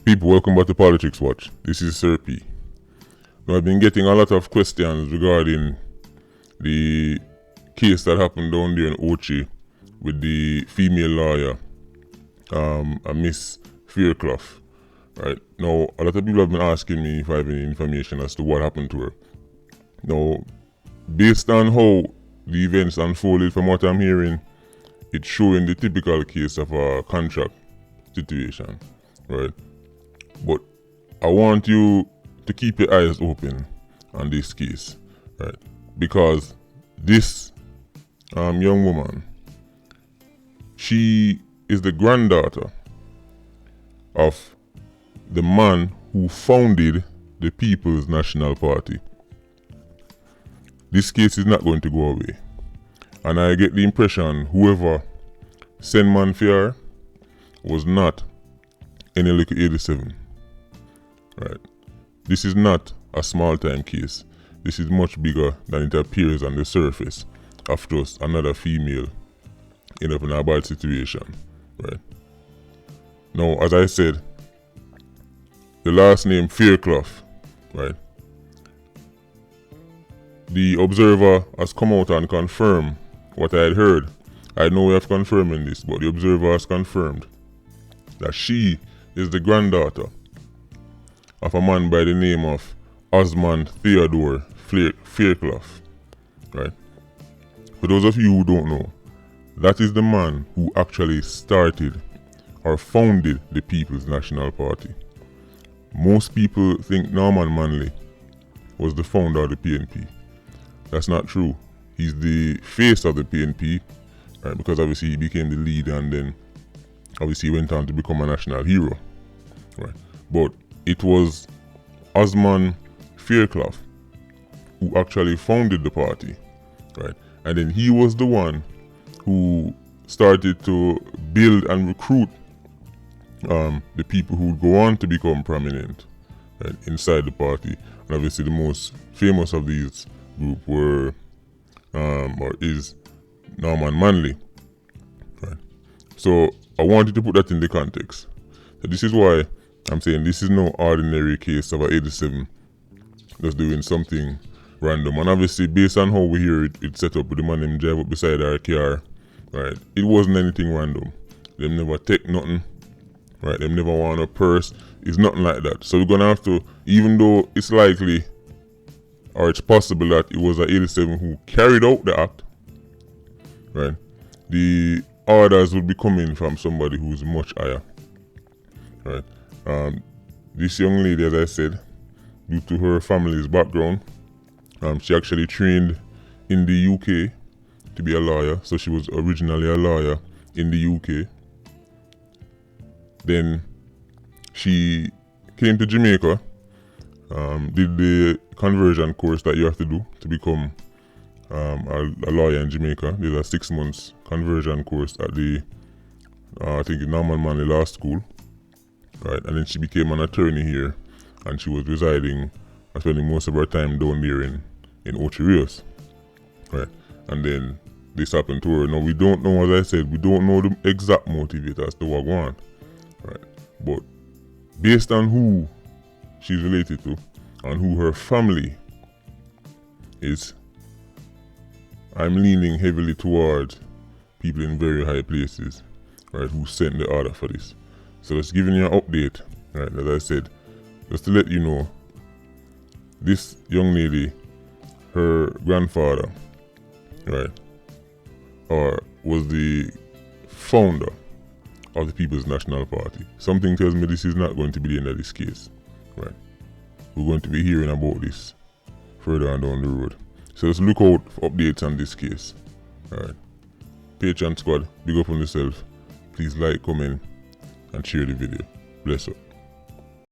People, welcome back to Politricks Watch. This is Sir P. Now, I've been getting a lot of questions regarding the case that happened down there in Ochi with the female lawyer, a Miss Fairclough. Right now, a lot of people have been asking me if I have any information as to what happened to her. Now, based on how the events unfolded, from what I'm hearing, it's showing the typical case of a contract situation, right? But I want you to keep your eyes open on this case, right? Because this young woman, she is the granddaughter of the man who founded the People's National Party. This case is not going to go away. And I get the impression whoever sent man for her was not any little 87. Right. This is not a small time case. This is much bigger than it appears on the surface of just another female in a bad situation. Right. Now, as I said, the last name Fairclough, right? The Observer has come out and confirmed what I had heard. I had no way of confirming this, but the Observer has confirmed that she is the granddaughter of a man by the name of Osmond Theodore Fairclough. Right? For those of you who don't know, that is the man who actually started or founded the People's National Party. Most people think Norman Manley was the founder of the PNP. That's not true. He's the face of the PNP, right? Because obviously he became the leader and then obviously he went on to become a national hero, right? But it was Osmond Fairclough who actually founded the party, right? And then he was the one who started to build and recruit the people who would go on to become prominent, right, inside the party. And obviously the most famous of these group were or is Norman Manley, right? So I wanted to put that in the context. So this is why I'm saying this is no ordinary case of a 87 just doing something random. And obviously based on how we hear it set up with the man named drive up beside our car, right? It wasn't anything random. Them never take nothing, right? Them never want a purse. It's nothing like that. So we're gonna have to, even though it's likely or it's possible that it was a 87 who carried out the act, right? The orders would be coming from somebody who's much higher, right? This young lady, as I said, due to her family's background, she actually trained in the UK to be a lawyer. So she was originally a lawyer in the UK. Then she came to Jamaica, did the conversion course that you have to do to become a lawyer in Jamaica. Did a 6 months conversion course at the I think Norman Manley Law School, right? And then she became an attorney here, and she was residing, spending most of her time down there in Ochi, right? And then this happened to her. Now we don't know, as I said, we don't know the exact motivators to what going on, right? But based on who she's related to and who her family is, I'm leaning heavily towards people in very high places, right, who sent the order for this. So just giving you an update, right, as I said, just to let you know, this young lady, her grandfather, right, was the founder of the People's National Party. Something tells me this is not going to be the end of this case, right? We're going to be hearing about this further on down the road. So just look out for updates on this case. Alright. Patreon squad, big up on yourself. Please like, comment, and share the video. Bless up.